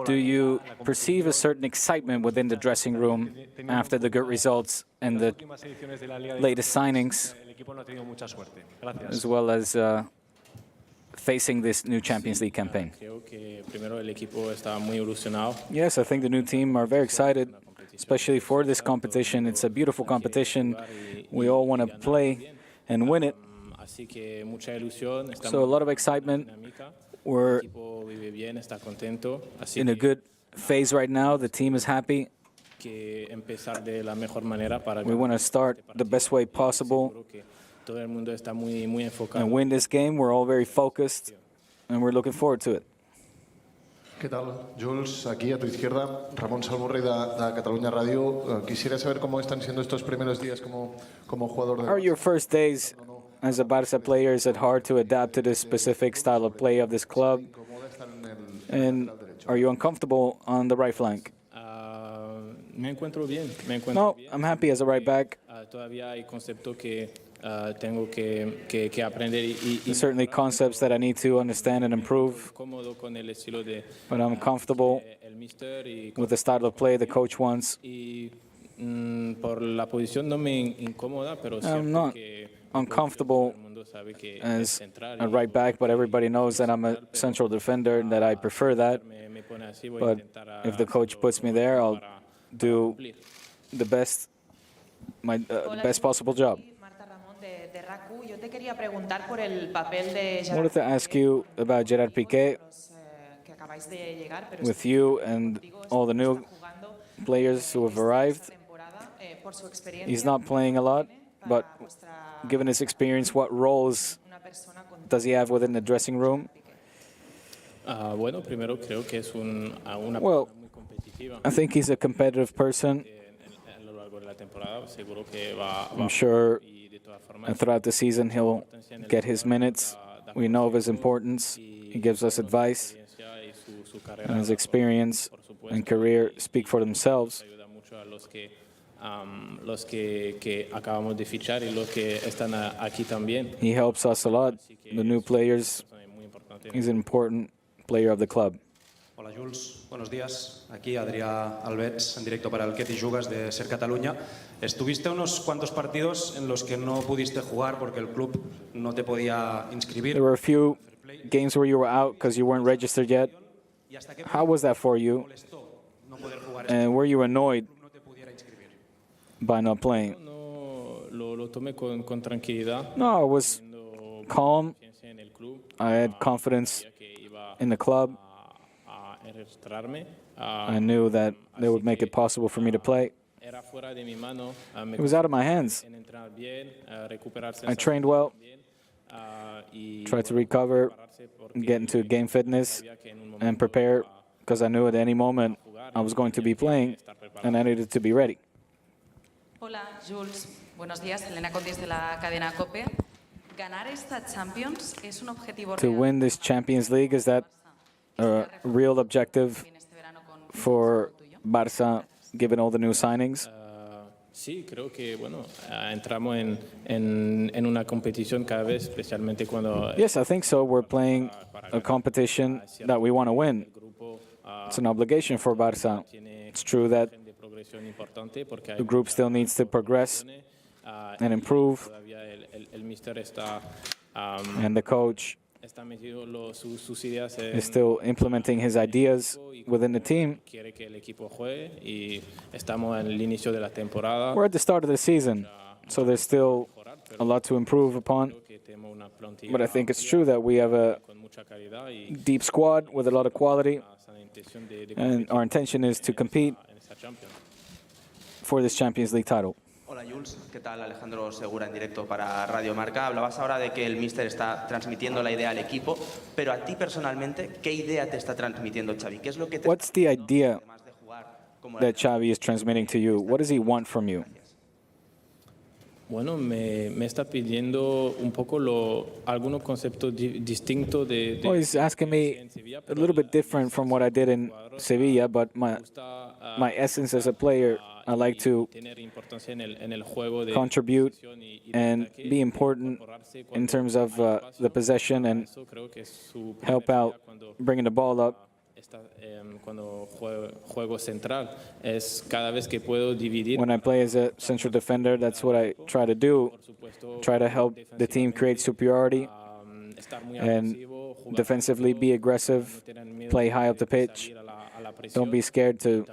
Do you perceive a certain excitement within the dressing room after the good results and the latest signings, as well as facing this new Champions League campaign? Yes, I think the new team are very excited, especially for this competition. It's a beautiful competition. We all want to play and win it. So a lot of excitement. We're in a good phase right now. The team is happy. We want to start the best way possible and win this game. We're all very focused, and we're looking forward to it. ¿Qué tal, Jules? Aquí a tu izquierda, Ramón Salmurri de Catalunya Radio. Quisiera saber cómo están siendo estos primeros días como jugador de... How are your first days as a Barça player? Is it hard to adapt to the specific style of play of this club? And are you uncomfortable on the right flank? No, I'm happy as a right back. There's certainly concepts that I need to understand and improve, but I'm comfortable with the style of play the coach wants. I'm not uncomfortable as a right back, but everybody knows that I'm a central defender and that I prefer that. But if the coach puts me there, I'll do the best, my best possible job. I wanted to ask you about Gerard Piqué. With you and all the new players who have arrived, he's not playing a lot, but given his experience, what roles does he have within the dressing room? Well, I think he's a competitive person. I'm sure throughout the season he'll get his minutes. We know of his importance. He gives us advice, and his experience and career speak for themselves. He helps us a lot, the new players. He's an important player of the club. Hola Jules, buenos días. Aquí Adrià Albets, en directo para el Que t'hi jugues de Ser Catalunya. Estuviste unos cuantos partidos en los que no pudiste jugar porque el club no te podía inscribir. There were a few games where you were out because you weren't registered yet. How was that for you? And were you annoyed by not playing? No, I was calm. I had confidence in the club. I knew that they would make it possible for me to play. It was out of my hands. I trained well, tried to recover, get into game fitness, and prepare, because I knew at any moment I was going to be playing, and I needed to be ready. Hola, Jules. Buenos días. Elena Condis de la cadena COPE. Ganar esta Champions es un objetivo real. To win this Champions League, is that a real objective for Barça, given all the new signings? Sí, creo que entramos en una competición cada vez, especialmente cuando. Yes, I think so. We're playing a competition that we want to win. It's an obligation for Barça. It's true that the group still needs to progress and improve, and the coach is still implementing his ideas within the team. We're at the start of the season, so there's still a lot to improve upon. But I think it's true that we have a deep squad with a lot of quality, and our intention is to compete for this Champions League title. Hola Jules, ¿qué tal? Alejandro Segura en directo para Radio Marca. Hablabas ahora de que el míster está transmitiendo la idea al equipo, pero a ti personalmente, ¿qué idea te está transmitiendo Xavi? ¿Qué es lo que te What's the idea that Xavi is transmitting to you? What does he want from you? Bueno, me está pidiendo un poco algunos conceptos distintos de. Well, he's asking me a little bit different from what I did in Sevilla, but my essence as a player, I like to contribute and be important in terms of the possession and help out bringing the ball up Cuando juego central, es cada vez que puedo dividir. When I play as a central defender, that's what I try to do. Try to help the team create superiority and defensively be aggressive, play high up the pitch. Don't be scared to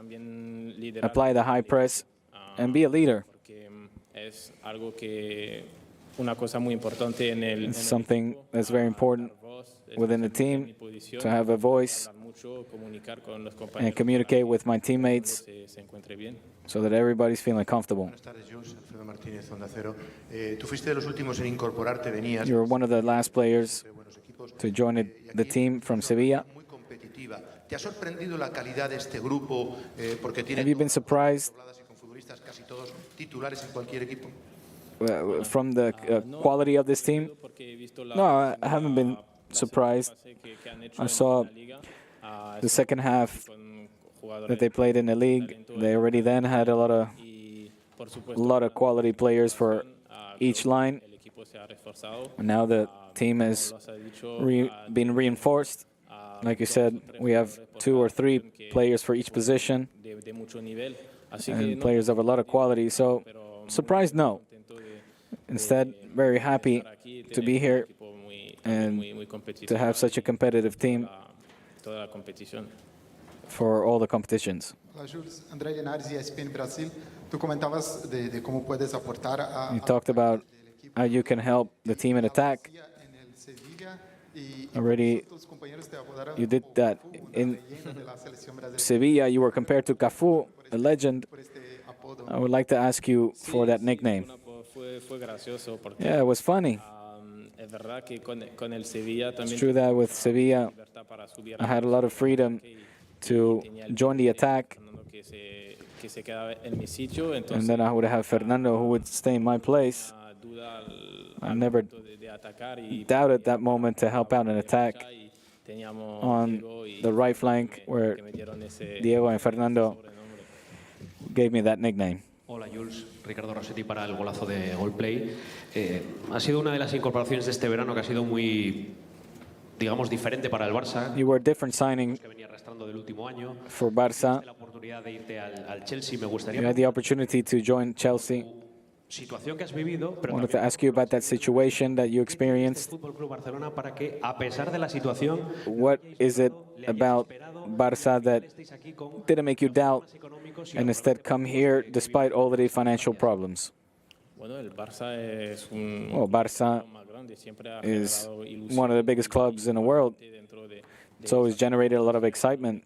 apply the high press and be a leader. Es algo que una cosa muy importante en el. It's something that's very important within the team, to have a voice and communicate with my teammates so that everybody's feeling comfortable. Buenas tardes, Jules. Alfredo Martínez, Onda Cero. Tú fuiste de los últimos en incorporarte, venías. You were one of the last players to join the team from Sevilla. Muy competitiva. ¿Te ha sorprendido la calidad de este grupo? Porque tiene Have you been surprised con futbolistas casi todos titulares en cualquier equipo. from the quality of this team? No, I haven't been surprised. I saw the second half that they played in the league. They already then had a lot of quality players for each line. And now the team has been reinforced. Like you said, we have 2 or 3 players for each position and players of a lot of quality. So, surprised, no. Instead, very happy to be here and to have such a competitive team for all the competitions. Hola, Jules. André Linares, ESPN Brasil. Tú comentabas de cómo puedes aportar a You talked about how you can help the team in attack. en el Sevilla y Already, tus compañeros te apodaron you did that. In leyenda de la selección brasileña Sevilla, you were compared to Cafu, a legend. por este apodo. I would like to ask you for that nickname. Fue gracioso porque Yeah, it was funny. es verdad que con el Sevilla It's también true that with Sevilla, I had a lot of freedom to join the attack, que se quedaba en mi sitio, and entonces then I would have Fernando who would stay in my place. duda I never de atacar y doubted that moment to help out an attack teníamos on the right flank where me dieron ese Diego and Fernando gave me that nickname. Hola Jules, Ricardo Rossetti para el golazo de Goalplay. Ha sido una de las incorporaciones de este verano que ha sido muy, digamos, diferente para el Barça, You were a different signing que venía arrastrando del último año. for Barça. La oportunidad de irte al Chelsea, me gustaría You had the opportunity to join Chelsea. situación que has vivido, I pero wanted to también ask you about that situation that you este experienced. Fútbol Club Barcelona para que, a pesar de la situación, What is it about Barça that estéis aquí con didn't make you doubt económicos y and instead come here despite all of the financial problems? bueno, el Barça es un Well, Barça más grande, siempre ha is generado ilusión one of the biggest clubs in the world. dentro de It's always generated a lot of excitement,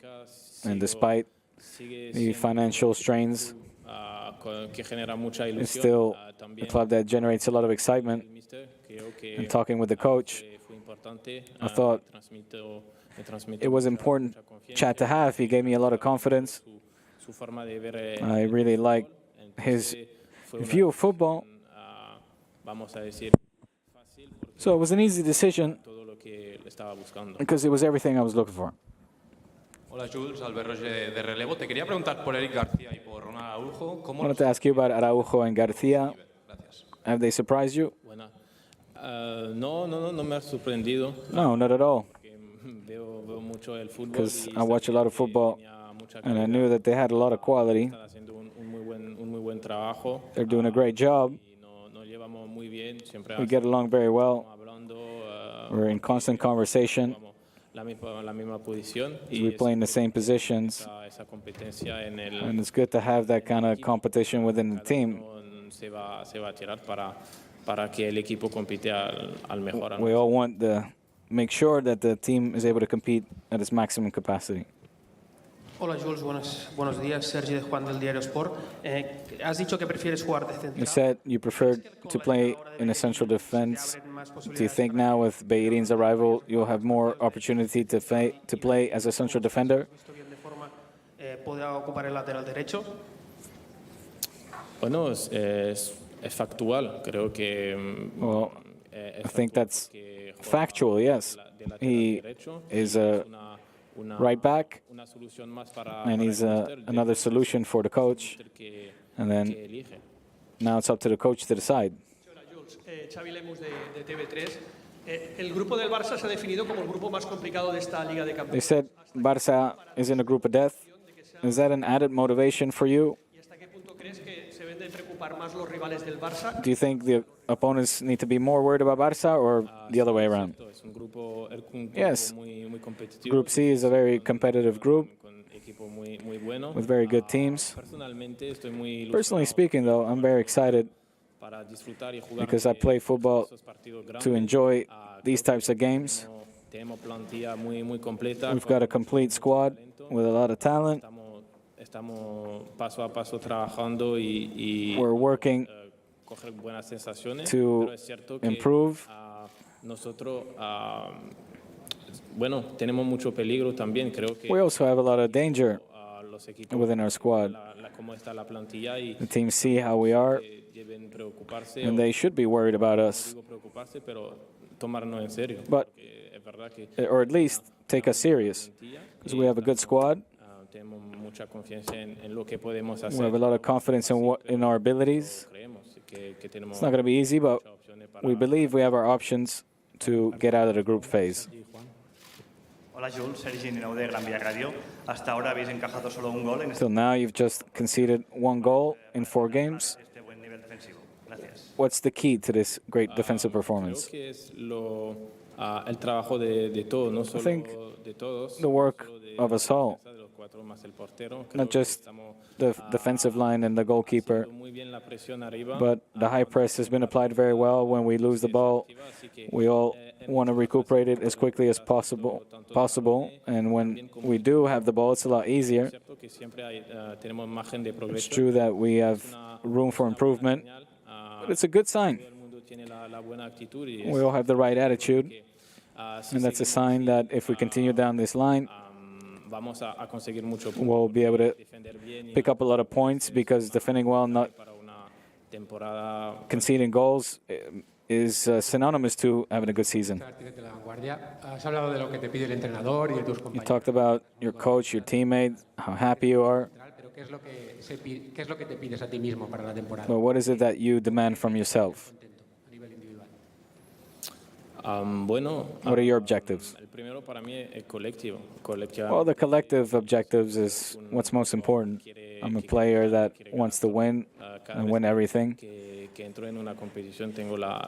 and despite the financial strains, que genera mucha it's ilusión. still a También club that generates a lot of excitement. mister, creo que And talking with the coach, fue importante. I thought me transmitió it was important chat to have. He gave me a lot of confidence. su forma de ver. I really like his view of football. Vamos a decir So it was an easy decision todo lo que estaba buscando. because it was everything I was looking for. Hola Jules, Albert Roger de Relevo. Te quería preguntar por Eric García y por Ronald Araujo. I ¿Cómo wanted to ask you about Araujo and Garcia. Gracias. Have they surprised you? Buena. No me ha sorprendido. No, not at all. Veo mucho el fútbol. Because y I watch a lot of football, tenía mucha and I calidad. knew that they had a lot of quality. Están haciendo un muy buen trabajo. They're doing a great job. Y nos llevamos muy bien. Siempre We get along very well. hablando. We're in constant conversation. La misma posición. We play in the same positions. Esa competencia en el. And it's good to have that kind of competition within the team. Se va a tirar para que el equipo compite al mejor. We all want to make sure that the team is able to compete at its maximum capacity. Hola Jules, buenos días. Sergi de Juan del Diario Sport. Has dicho que prefieres jugar de You central. said you preferred to play in a central defense. Do you think now with Beirin's arrival you'll have more opportunity to play as a central defender? Visto bien de forma, ¿podrá ocupar el lateral derecho? Bueno, es factual. Creo que. Well, I think that's factual, yes. He is a right back, Una solución más para and he's another solution for the coach. And then elige. now it's up to the coach to decide. Hola Jules, Xavi Lemus de TV3. El grupo del Barça se ha definido como el grupo más complicado de esta Liga de They Campeones. said Barça is in a group of death. Is that an added motivation for you? ¿Y hasta qué punto crees que se deben de preocupar más los rivales del Barça? Do you think the opponents need to be more worried about Barça or the other way around? Yes. Group C is a very competitive group with very good teams. Personally speaking, though, I'm very excited because I play football to enjoy these types of games. We've got a complete squad with a lot of talent. We're working to improve. We also have a lot of danger within our squad. The teams see how we are, and they should be worried about us. But, or at least take us serious, because we have a good squad. We have a lot of confidence in our abilities. It's not going to be easy, but we believe we have our options to get out of the group phase. Hola Jules, Sergi Ninau de Gran Via Radio. Hasta ahora habéis encajado solo un gol en este Till now, you've just conceded 1 goal in 4 games. buen nivel defensivo. Gracias. What's the key to this great defensive performance? El trabajo de todos, no I think the work of us all, not just the defensive line and the goalkeeper, but the high press has been applied very well. When we lose the ball, we all want to recuperate it as quickly as possible. And when we do have the ball, it's a lot easier. It's true that we have room for improvement, but it's a good sign. We all have the right attitude, and that's a sign that if we continue down this line, we'll be able to pick up a lot of points, because defending well, not conceding goals, is synonymous to having a good season. You talked about your coach, your teammates, how happy you are. But what is it that you demand from yourself? What are your objectives? Well, the collective objectives is what's most important. I'm a player that wants to win and win everything. I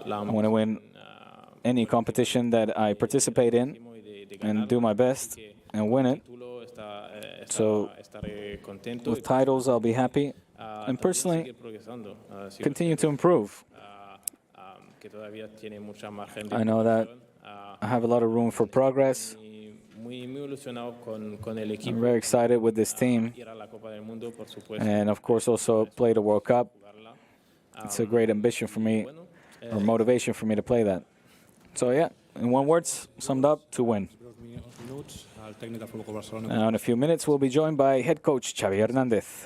want to win any competition that I participate in and do my best and win it. So with titles, I'll be happy. And personally, continue to improve. I know that I have a lot of room for progress. I'm very excited with this team, and of course also play the World Cup. It's a great ambition for me, or motivation for me to play that. So yeah, in one word, summed up, to win. Now in a few minutes we'll be joined by head coach Xavi Hernández.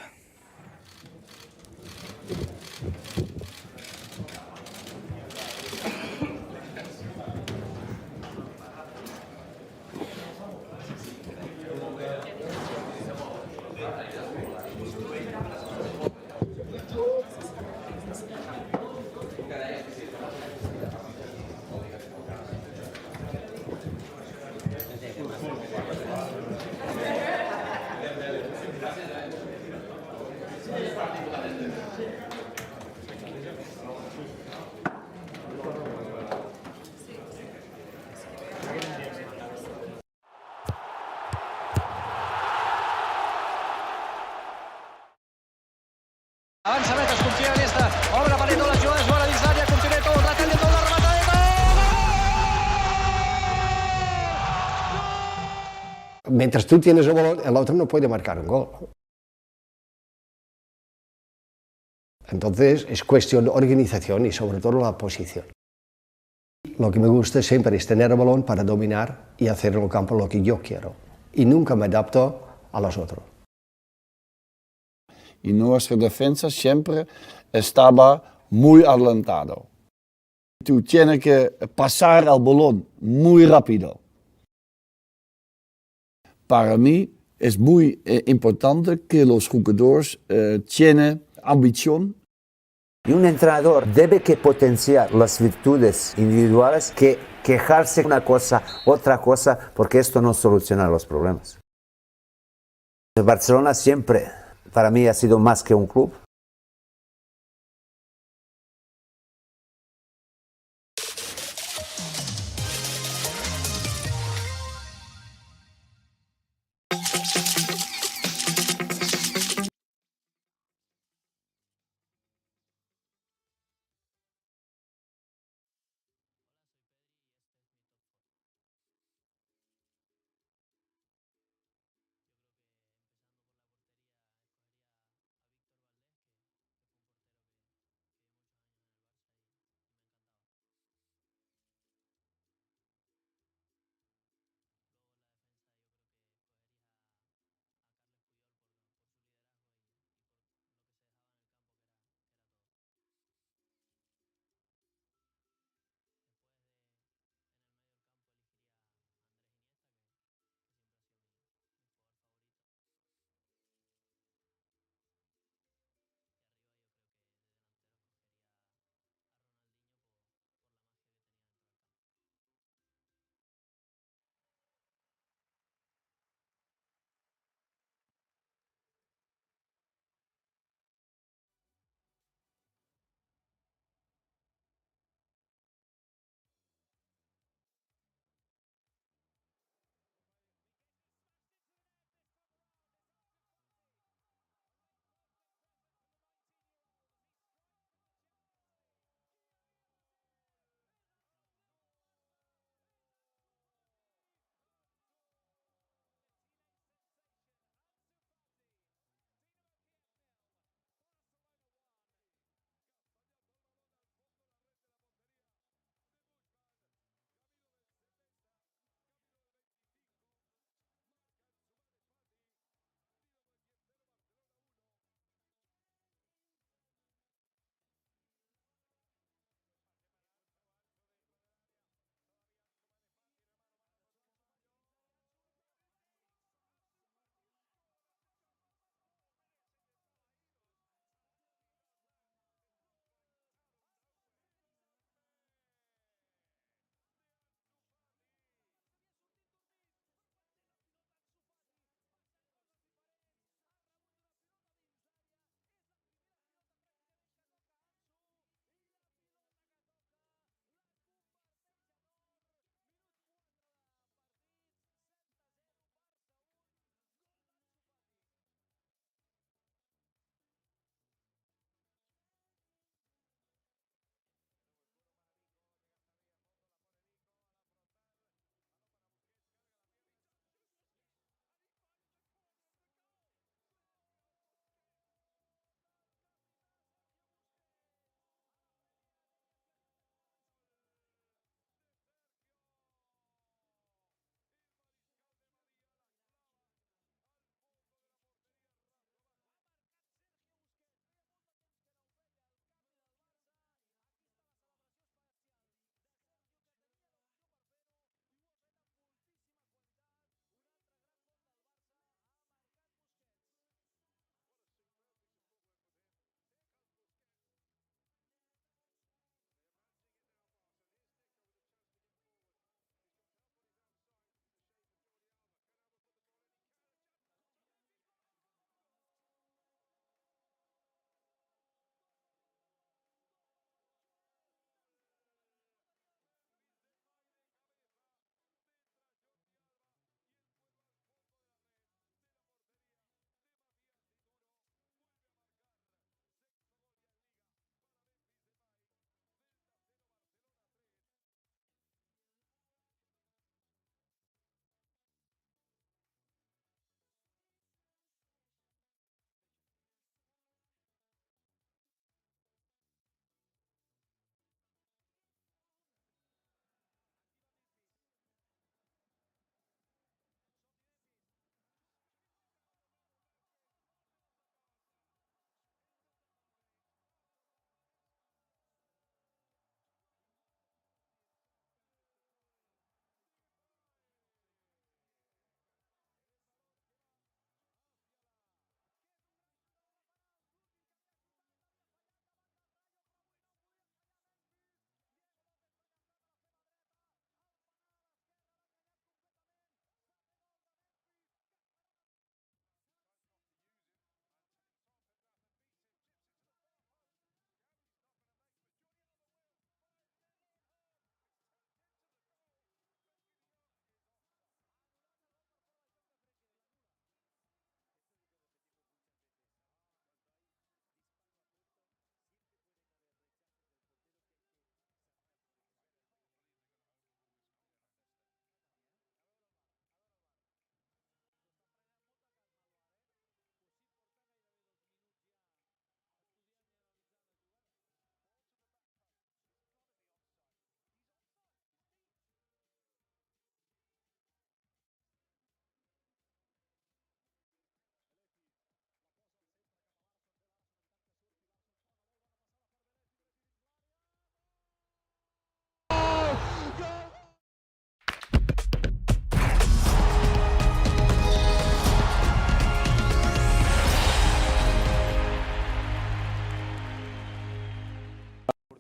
Avança Beto, es confia en esta. Obre Pareto, la jugada és bona dins l'àrea, continua tot, la talla tot, la remata de gol! Mientras tú tienes el balón, el otro no puede marcar un gol. Entonces es cuestión de organización y sobre todo la posición. Lo que me gusta siempre es tener el balón para dominar y hacer en el campo lo que yo quiero. Y nunca me adapto a los otros. Y nuestra defensa siempre estaba muy adelantado. Tú tienes que pasar el balón muy rápido. Para mí es muy importante que los jugadores tienen ambición. Y un entrenador debe que potenciar las virtudes individuales que quejarse una cosa, otra cosa, porque esto no soluciona los problemas. El Barcelona siempre, para mí, ha sido más que un club.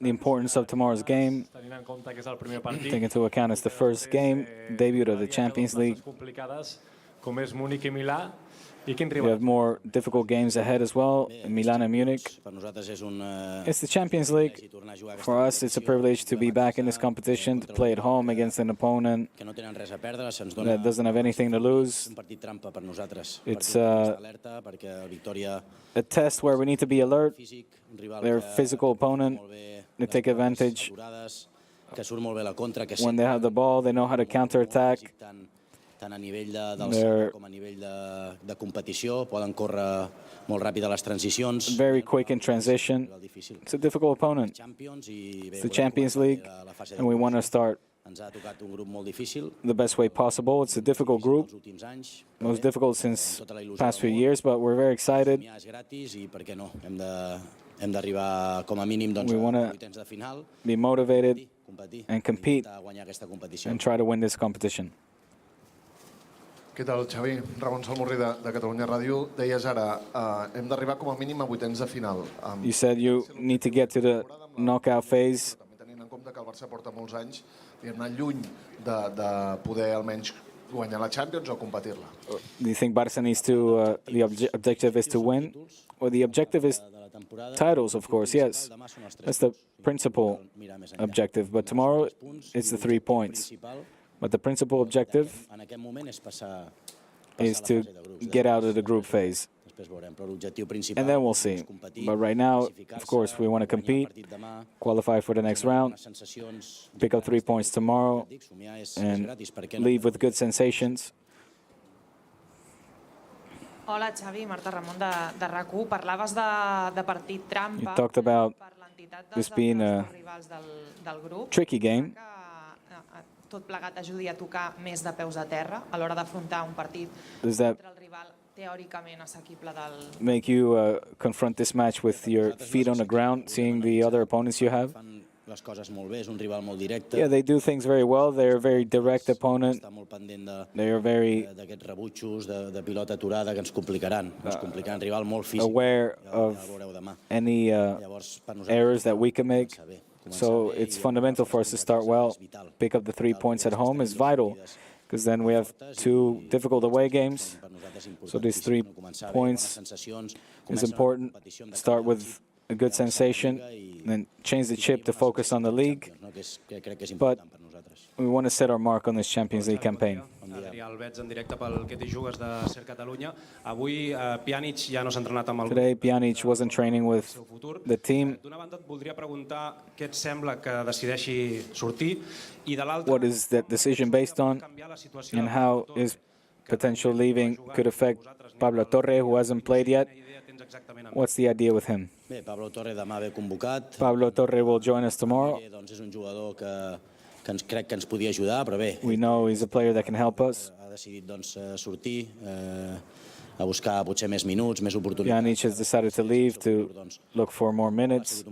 the importance of tomorrow's game. Take into account it's the first game, debut of the Champions League. We have more difficult games ahead as well, in Milan and Munich. It's the Champions League. For us, it's a privilege to be back in this competition, to play at home against an opponent that doesn't have anything to lose. It's a test where we need to be alert. They're a physical opponent. They take advantage. When they have the ball, they know how to counterattack. Tant a nivell d'alçada com a nivell de competició, poden córrer molt ràpid a les transicions. Very quick in transition. It's a difficult opponent. It's the Champions League, and we want to start the best way possible. It's a difficult group, most difficult since the past few years, but we're very excited. We want to be motivated and compete and try to win this competition. Què tal, Xavi? Ramon Salmurri de Catalunya Ràdio. Deies ara, hem d'arribar com a mínim a vuitens de final. You said you need to get to the knockout phase. També tenint en compte que el Barça porta molts anys i hem anat lluny de poder almenys guanyar la Champions o competir-la. Do you think Barça needs to, the objective is to win? Well, the objective is titles, of course, yes. That's the principal objective. But tomorrow, it's the 3 points. But the principal objective is to get out of the group phase. And then we'll see. But right now, of course, we want to compete, qualify for the next round, pick up 3 points tomorrow, and leave with good sensations. Hola, Xavi, Marta Ramon de RAC1. Parlaves de partit trampa. You talked about this being a tricky game. Tot plegat ajudi a tocar més de peus a terra a l'hora d'afrontar un partit Does that contra el rival teòricament assequible del... make you confront this match with your feet on the ground, seeing the other opponents you have? Yeah, they do things very well. They're a very direct opponent. They are very aware of any errors that we can make. So it's fundamental for us to start well. Pick up the 3 points at home is vital, because then we have 2 difficult away games. So these 3 points is important. Start with a good sensation, and then change the chip to focus on the league. But we want to set our mark on this Champions League campaign. Adrià Plzen, en directe pel Que t'hi jugues de Ser Catalunya. Avui Pjanic ja no s'ha entrenat amb el grup. Today Pjanic wasn't training with the team. D'una banda et voldria preguntar què et sembla que decideixi sortir i de l'altra... What is that decision based on, and how his potential leaving could affect Pablo Torre, who hasn't played yet? What's the idea with him? Pablo Torre demà ve convocat. Pablo Torre will join us tomorrow. És un jugador que crec que ens podia ajudar, però bé. We know he's a player that can help us. Ha decidit sortir a buscar potser més minuts, més oportunitats. Pjanic has decided to leave to look for more minutes.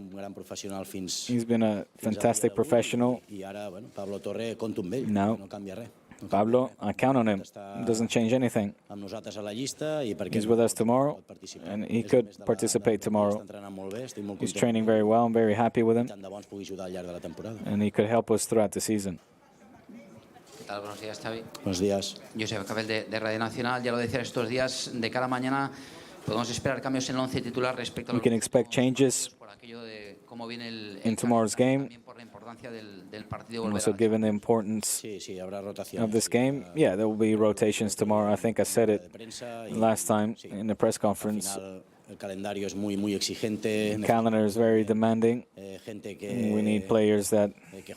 He's been a fantastic professional. I ara, Pablo Torre, compto amb ell, no canvia res. Pablo, I count on him. Doesn't change anything. He's with us tomorrow, and he could participate tomorrow. He's training very well. I'm very happy with him, and he could help us throughout the season. Buenos días, Xavi. Buenos días. Josep Cabel de Radio Nacional. Ya lo decía estos días, de cara a mañana podemos esperar cambios en el 11 titular respecto a We can expect changes in tomorrow's game. Also, given the importance of this game, yeah, there will be rotations tomorrow. I think I said it last time in the press conference. El calendario es muy exigente. The calendar is very demanding. We need players that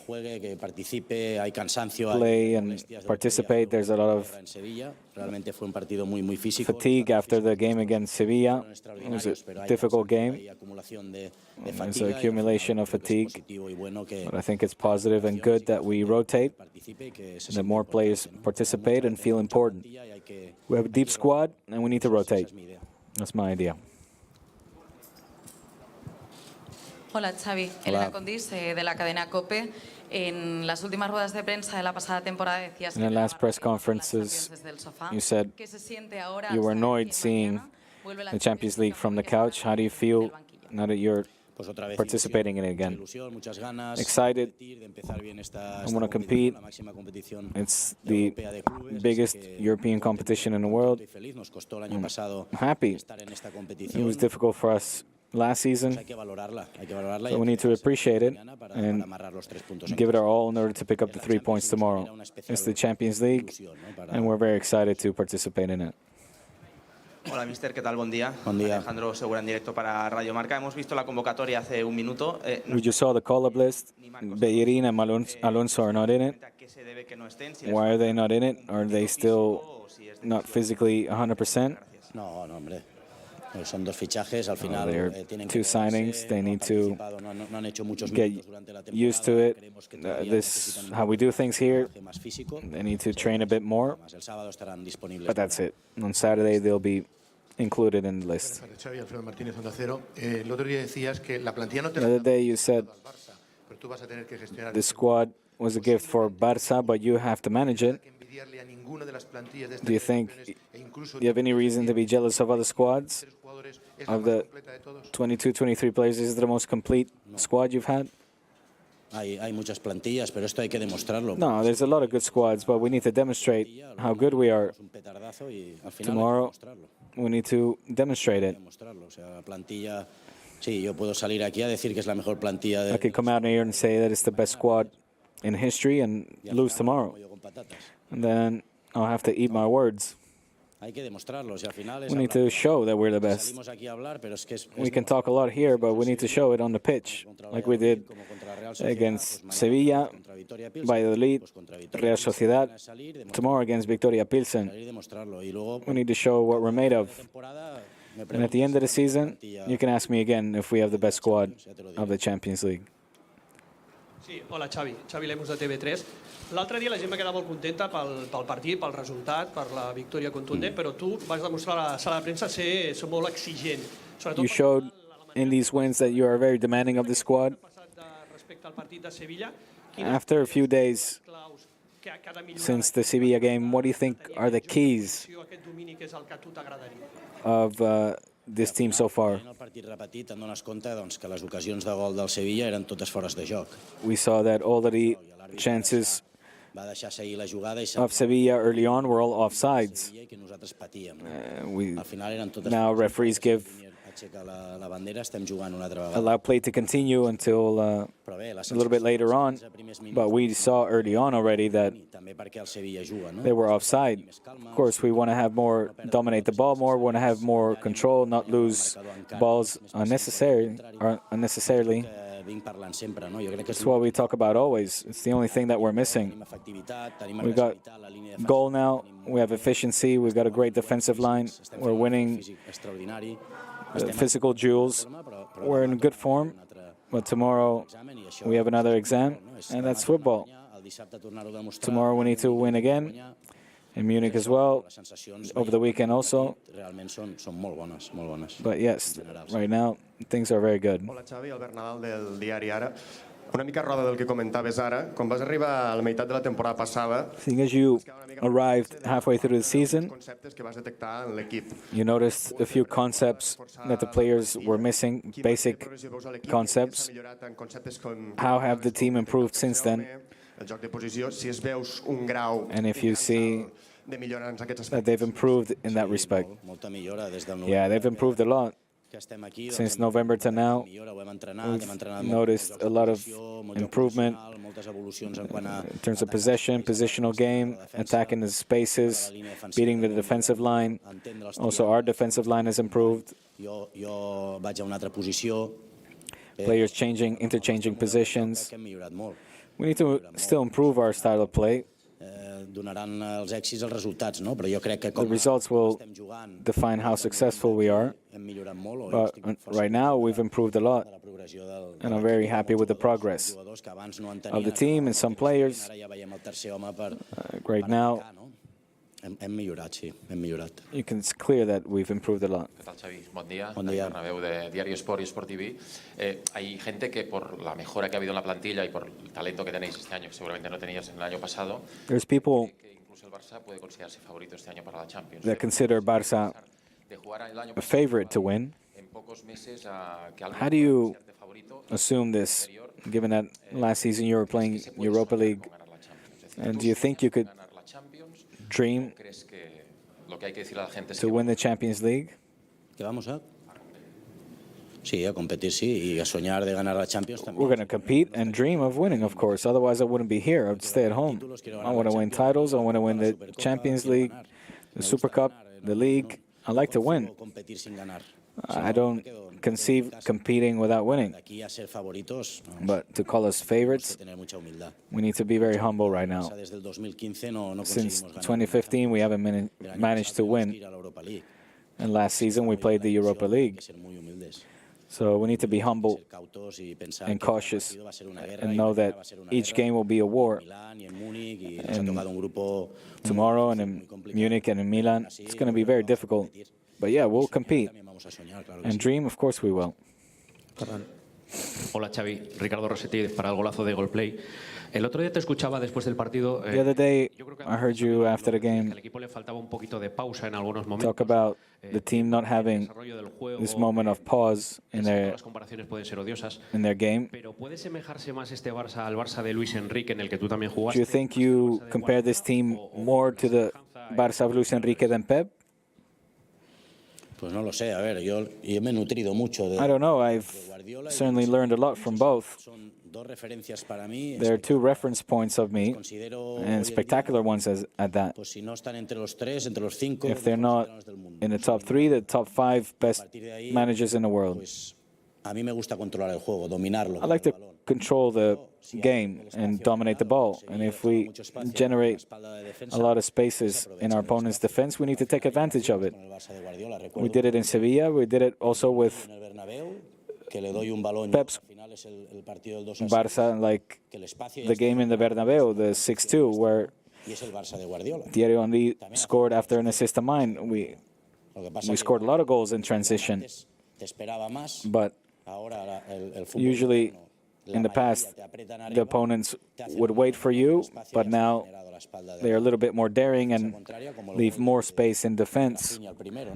play and participate. There's a lot of fatigue after the game against Sevilla. It was a difficult game. There's an accumulation of fatigue. But I think it's positive and good that we rotate, that more players participate and feel important. We have a deep squad, and we need to rotate. That's my idea. Hola, Xavi. Elena Condis, de la cadena COPE. En las últimas ruedas de prensa de la pasada temporada decías in the last press conferences, you said you were annoyed seeing the Champions League from the couch. How do you feel now that you're participating in it again. Excited. I want to compete. It's the biggest European competition in the world. I'm happy. It was difficult for us last season, so we need to appreciate it and give it our all in order to pick up the 3 points tomorrow. It's the Champions League, and we're very excited to participate in it. Hola, mister, ¿qué tal? Buen día. Alejandro Segura en directo para Radio Marca. Hemos visto la convocatoria hace un minuto. We just saw the call-up list. Bellerín and Alonso are not in it. Why are they not in it? Are they still not physically 100%? No, hombre. Son dos fichajes, al final tienen two signings. They need to get used to it. This is how we do things here. They need to train a bit more. But that's it. On Saturday, they'll be included in the list. Xavi, Alfredo Martínez, Onda Cero. El otro día decías que la plantilla no te The other day you said the squad was a gift for Barça, but you have to manage it. Do you think you have any reason to be jealous of other squads? Of the 22, 23 players, is it the most complete squad you've had? Hay muchas plantillas, pero esto hay que demostrarlo. No, there's a lot of good squads, but we need to demonstrate how good we are. Tomorrow, we need to demonstrate it. Sí, yo puedo salir aquí a decir que es la mejor plantilla de... I could come out here and say that it's the best squad in history and lose tomorrow. And then I'll have to eat my words. We need to show that we're the best. We can talk a lot here, but we need to show it on the pitch, like we did against Sevilla, Valladolid, Real Sociedad, tomorrow against Viktoria Plzen. We need to show what we're made of. And at the end of the season, you can ask me again if we have the best squad of the Champions League. Sí, hola Xavi, Xavi Lemus de TV3. L'altre dia la gent va quedar molt contenta pel partit, pel resultat, per la victòria contundent, però tu vas demostrar a la sala de premsa ser molt exigent. You showed in these wins that you are very demanding of the squad. After a few days since the Sevilla game, what do you think are the keys of this team so far? We saw that all of the chances of Sevilla early on were all offsides. Now referees allow play to continue until a little bit later on, but we saw early on already that they were offside. Of course, we want to dominate the ball more, want to have more control, not lose balls unnecessarily. That's what we talk about always. It's the only thing that we're missing. We got goal now, we have efficiency, we've got a great defensive line, we're winning physical duels. We're in good form, but tomorrow we have another exam, and that's football. Tomorrow we need to win again, in Munich as well, over the weekend also. But yes, right now, things are very good. Hola Xavi, Albert Nadal del diari Ara. Una mica roda del que comentaves ara. Quan vas arribar a la meitat de la temporada passada, seeing as you arrived halfway through the season, conceptes que vas detectar en l'equip. You noticed a few concepts that the players were missing, basic concepts. How have the team improved since then? And if you see that they've improved in that respect. Yeah, they've improved a lot. Since November to now, we've noticed a lot of improvement in terms of possession, positional game, attacking the spaces, beating the defensive line. Also, our defensive line has improved. Players interchanging positions. We need to still improve our style of play. The results will define how successful we are, but right now we've improved a lot, and I'm very happy with the progress of the team and some players. Right now, it's clear that we've improved a lot. ¿Qué tal, Xavi? Buen día. Bernabéu de Diario Sport y Sport TV. Hay gente que por la mejora que ha habido en la plantilla y por el talento que tenéis este año, que seguramente no teníais en el año pasado, There's people que incluso el Barça puede considerarse favorito este año para la Champions. that consider Barça a favorite to win. How do you assume this, given that last season you were playing Europa League? And do you think you could dream to win the Champions League? ¿Que vamos a? Sí, a competir, sí, y a soñar de ganar la Champions también. We're going to compete and dream of winning, of course. Otherwise, I wouldn't be here. I would stay at home. I want to win titles. I want to win the Champions League, the Super Cup, the league. I like to win. I don't conceive competing without winning. But to call us favorites, we need to be very humble right now. Since 2015, we haven't managed to win. And last season, we played the Europa League. So we need to be humble and cautious and know that each game will be a war. And tomorrow and in Munich and in Milan, it's going to be very difficult. But yeah, we'll compete. And dream, of course we will. Hola Xavi, Ricardo Rossetti para el golazo de Goalplay. El otro día te escuchaba después del partido. The other day, I heard you after the game talk about the team not having this moment of pause in their game. Pero puede semejarse más este Barça al Barça de Luis Enrique en el que tú también jugaste. Do you think you compare this team more to the Barça of Luis Enrique than Pep? Pues no lo sé, a ver, yo me he nutrido mucho de. I don't know, I've certainly learned a lot from both. There are two reference points of me, and spectacular ones at that. If they're not in the top 3, the top 5 best managers in the world. I like to control the game and dominate the ball. And if we generate a lot of spaces in our opponent's defense, we need to take advantage of it. We did it in Sevilla. We did it also with Pep's Barça, like the game in the Bernabeu, the 6-2, where Thierry Henry scored after an assist of mine. We scored a lot of goals in transition. But usually, in the past, the opponents would wait for you, but now they're a little bit more daring and leave more space in defense.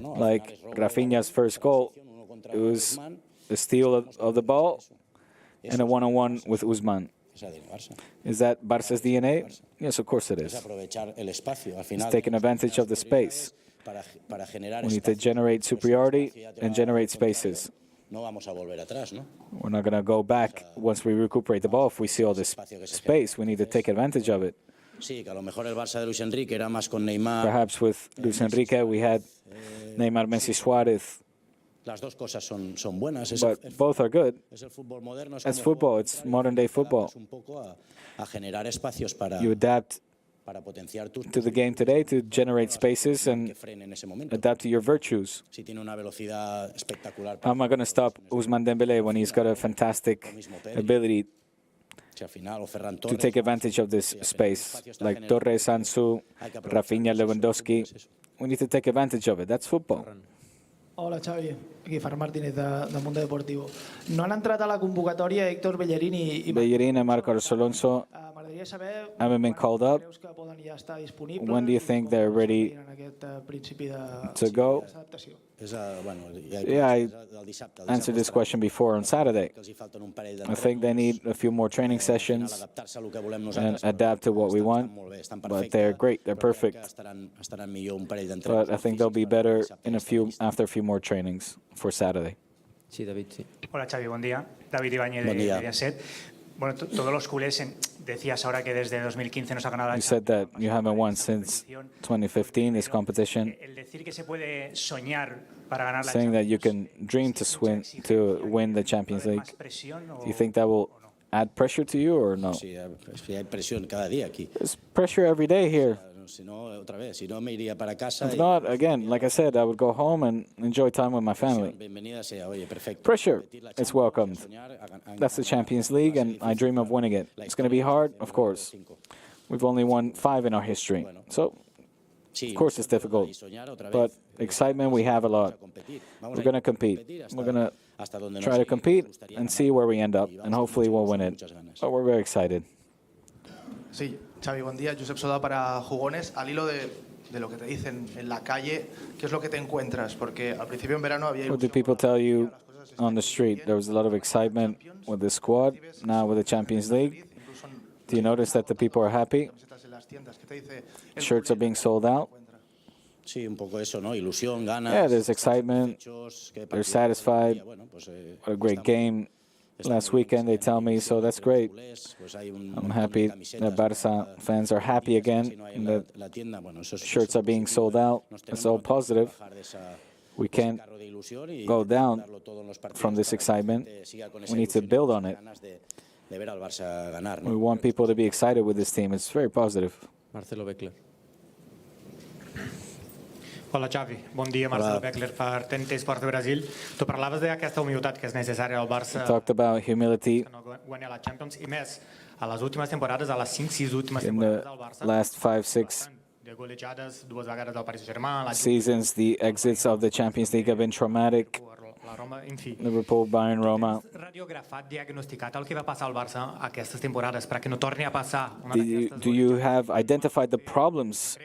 Like Rafinha's first goal, it was a steal of the ball and a one-on-one with Usman. Is that Barça's DNA? Yes, of course it is. It's taking advantage of the space. We need to generate superiority and generate spaces. We're not going to go back once we recuperate the ball. If we see all this space, we need to take advantage of it. Perhaps with Luis Enrique, we had Neymar, Messi, Suarez. But both are good. It's football. It's modern-day football. You adapt to the game today to generate spaces and adapt to your virtues. How am I going to stop Ousmane Dembélé when he's got a fantastic ability to take advantage of this space? Like Torres, Ansu, Rafinha, Lewandowski. We need to take advantage of it. That's football. Hola, Xavi. Aquí Ferran Martínez de Mundo Deportivo. No han entrat a la convocatòria Héctor Bellerín i Bellerín and Marcos Alonso m'agradaria saber haven't been called up. creus que poden ja estar disponibles. When do you think they're ready en aquest principi de to go? Yeah, I answered this question before on Saturday. I think they need a few more training sessions and adapt to what we want. But they're great. They're perfect. But I think they'll be better after a few more trainings for Saturday. Sí, David, sí. Hola, Xavi, buen día. David Ibáñez de Mediaset. Bueno, todos los culés, decías ahora que desde 2015 no se ha ganado la You said that you haven't won since 2015 this competition. El decir que se puede soñar para ganar la Saying that you can dream to win the Champions League. Do you think that will add pressure to you or no? There's pressure every day here. If not, again, like I said, I would go home and enjoy time with my family. Pressure is welcomed. That's the Champions League, and I dream of winning it. It's going to be hard, of course. We've only won 5 in our history. So, of course, it's difficult. But excitement, we have a lot. We're going to compete. We're going to try to compete and see where we end up, and hopefully we'll win it. But we're very excited. Sí, Xavi, buen día. Josep Soda para Jugones. Al hilo de lo que te dicen en la calle, ¿qué es lo que te encuentras? Porque al principio en verano había What do people tell you on the street? There was a lot of excitement with the squad, now with the Champions League. Do you notice that the people are happy? Shirts are being sold out. Sí, un poco eso, ¿no? Ilusión, ganas. Yeah, there's excitement. They're satisfied. What a great game last weekend, they tell me, so that's great. I'm happy that Barça fans are happy again and that shirts are being sold out. It's all positive. We can't go down from this excitement. We need to build on it. We want people to be excited with this team. It's very positive. Marcelo Beckler. Hola, Xavi. Bon dia, Marcelo Beckler per TNT Esports de Brasil. Tu parlaves d'aquesta humilitat que és necessària al Barça. We talked about humility. Que no guanya la Champions i més, a les últimes temporades, a les 5-6 últimes In temporades the del Barça, last 5-6 de golejades, dues vegades al Paris Saint-Germain, la seasons, the exits of the Champions League have been traumatic. la Roma, en fi. Liverpool, Bayern, Roma. Radiografat, diagnosticat el que va passar al Barça aquestes temporades perquè no torni a passar una Do you have identified the problems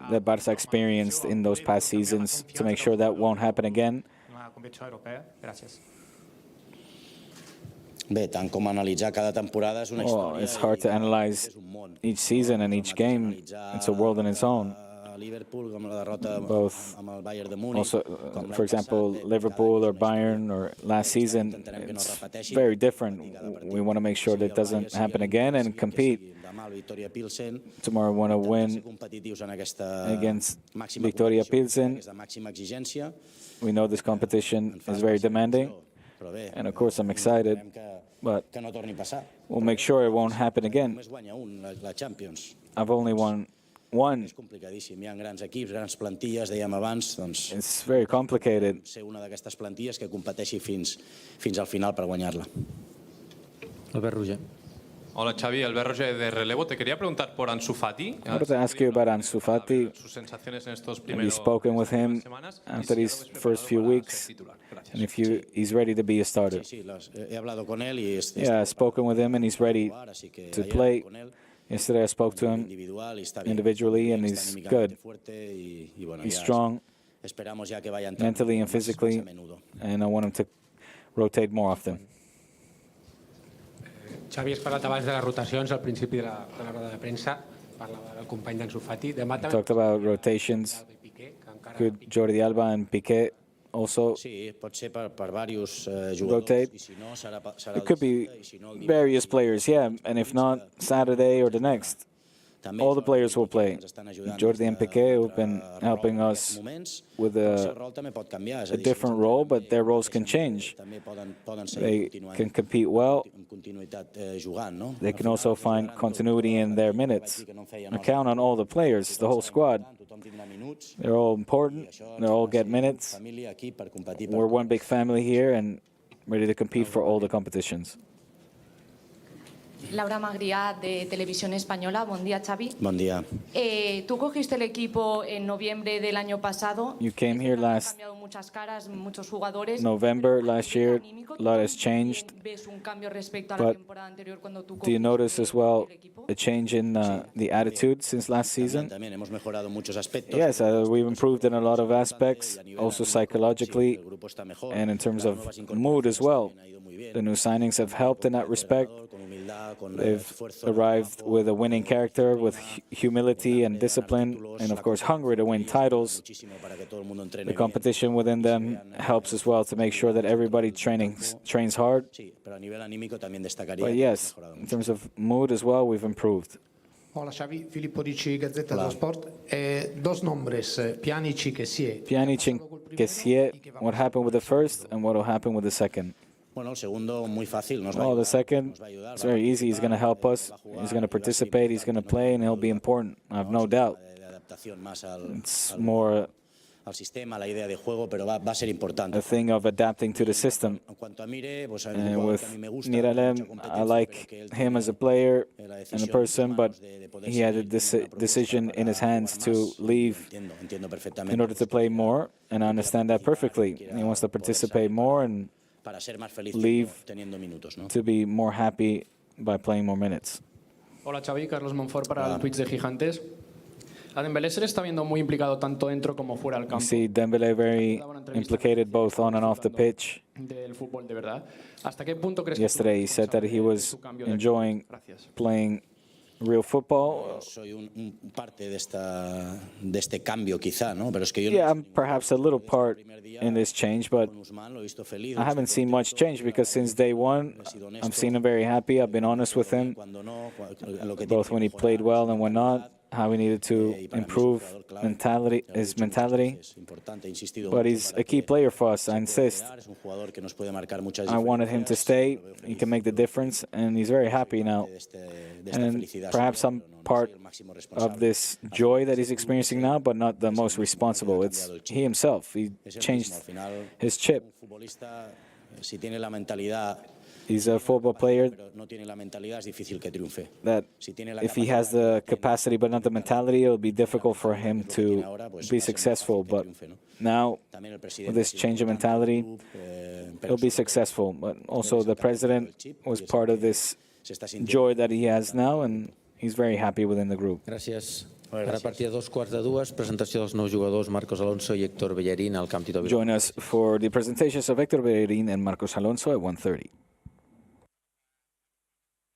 that Barça experienced in those past seasons to make sure that won't happen again? una competició europea? Gràcies. Bé, tant com analitzar cada temporada és una Well, història. it's hard to analyze each season and each game. It's a world in its own. Liverpool com la derrota Both, amb el Bayern de Múnich. also, for example, Liverpool or Bayern or last season, it's very different. We want to make sure that it doesn't happen again and compete. Tomorrow we want to win against Viktoria Plzen. We know this competition is very demanding, and of course I'm excited, but we'll make sure it won't happen again. I've only won one. És complicadíssim. Hi ha grans equips, grans plantilles, dèiem abans, doncs... It's very complicated. Ser una d'aquestes plantilles que competeixi fins al final per guanyar-la. Albert Roger. Hola Xavi, Albert Roger de Relevo. Te quería preguntar por Ansu Fati. I wanted to ask you about Ansu Fati. Sus sensaciones en estos Have you primeros spoken with him after these first few weeks? And if he's ready to be a starter? Sí, he hablado con él y... Yeah, I've spoken with him and he's ready to play. Yesterday I spoke to him individually and he's good. He's strong mentally and physically, and I want him to rotate more often. Xavi, has parlat abans de les rotacions al principi de la roda de premsa. Parlava del company d'Ansu Fati. Demà We talked about rotations. Could Jordi Alba and Piqué also rotate? It could be various players, yeah, and if not, Saturday or the next. All the players will play. Jordi and Piqué have been helping us with a different role, but their roles can change. They can compete well. They can also find continuity in their minutes. I count on all the players, the whole squad. They're all important. They all get minutes. We're one big family here and ready to compete for all the competitions. Laura Magrià, de Televisión Española. Buen día, Xavi. Buen día. Tú cogiste el equipo en noviembre del año pasado. You came here last Han cambiado muchas caras, muchos jugadores. November last year. A lot has changed. ¿Ves un cambio respecto a la But temporada anterior cuando tú do you notice as well a change in the attitude since last season? También hemos mejorado muchos aspectos. Yes, we've improved in a lot of aspects, also psychologically, and in terms of mood as well. The new signings have helped in that respect. They've arrived with a winning character, with humility and discipline, and of course hungry to win titles. The competition within them helps as well to make sure that everybody trains hard. But yes, in terms of mood as well, we've improved. Hola Xavi, Filippo Ricci, Gazzetta dello Sport. Dos nombres, Pjanic y Kessie. Pjanic and Kessie, what happened with the first and what will happen with the second? Bueno, el segundo muy fácil. Well, the second, it's very easy. He's going to help us. He's going to participate. He's going to play, and he'll be important. I have no doubt. It's more al sistema, la idea de juego, pero va a ser importante. a thing of adapting to the system. En cuanto a Mire, pues And with Miralem, I like him as a player and a person, but he had a decision in his hands to leave in order to play more, and I understand that perfectly. He wants to participate more and leave to be more happy by playing more minutes. Hola Xavi, Carlos Monfort para el Twitch de Gigantes. A Dembélé se le está viendo muy implicado tanto dentro como fuera del You campo see Dembélé very implicated both on and off the pitch. del fútbol de verdad. ¿Hasta qué punto crees Yesterday he said that he was enjoying playing real football. Soy un parte de este cambio quizá, ¿no? Pero es que yo Yeah, I'm perhaps a little part in this change, but I haven't seen much change because since day one, I've seen him very happy. I've been honest with him, both when he played well and when not, how he needed to improve his mentality. But he's a key player for us, I insist. I wanted him to stay. He can make the difference, and he's very happy now. And perhaps I'm part of this joy that he's experiencing now, but not the most responsible. It's he himself. He changed his chip. He's a football player that if he has the capacity but not the mentality, it'll be difficult for him to be successful. But now, with this change of mentality, he'll be successful. But also the president was part of this joy that he has now, and he's very happy within the group. Gràcies. Ara a partir de 2:15, presentació dels nous jugadors Marcos Alonso i Héctor Bellerín al Camp Tito Vilanova. Join us for the presentations of Héctor Bellerín and Marcos Alonso at 1:30.